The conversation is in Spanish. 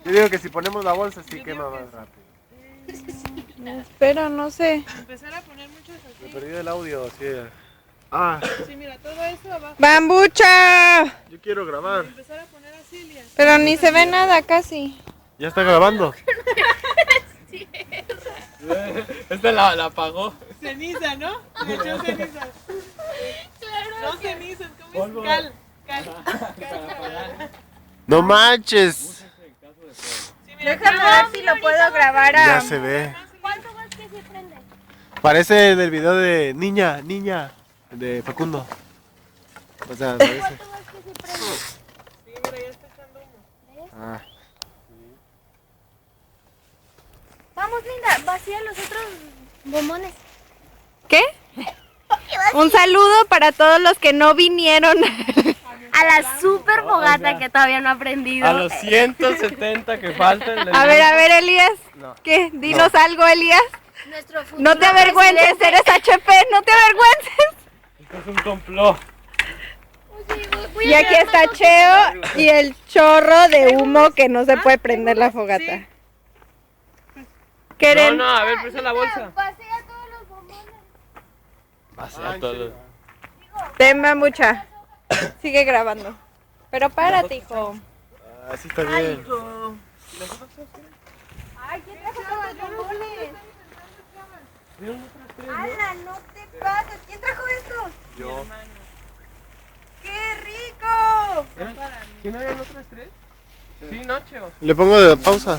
Yo digo que si ponemos la bolsa sí quema más rápido. Espera, no sé. Empezar a poner muchos Me así. perdí el audio, sí. Ah, Sí, mira, todo eso abajo. ¡Bambucha! yo quiero grabar. Empezar a poner así, Lian. Pero ni se ve nada casi. ¿Ya está grabando? Esta la apagó. Ceniza, ¿no? Le echó cenizas. No cenizas, ¿cómo es? Polvo. Cal. ¡No manches! Sí, mira, Déjame ver si lo puedo grabar Ya se ve. ¿Cuánto ves que se prende? Parece del video de Niña, Niña, de Facundo. O sea, parece. ¿Cuánto ves que se prende? Sí, mira, ya está echando humo. Ah. Vamos, Linda, vacía los otros bombones. ¿Qué? Un saludo para todos los que no vinieron. A la super fogata que todavía no ha aprendido. A los 170 que faltan. A ver, Elías. No. ¿Qué? Dinos algo, Elías. Nuestro futuro No te avergüences, presidente. eres HP, no te avergüences. Esto es un complot. Voy Y a aquí grabar está más Cheo y el chorro de humo que no se puede prender la fogata. No, ¿Quieren? no, a ver, presta la bolsa. Vacía todos los bombones. Vacía todo. Tema mucha. Sigue grabando. Pero párate, hijo. Así está bien. Ay, ¿quién trajo tantos bombones? ¡Hala, no te pases! ¿Quién trajo esto? Yo. ¡Qué rico! ¿Quién eran otras tres? Sí, no, Cheo. Le pongo de pausa.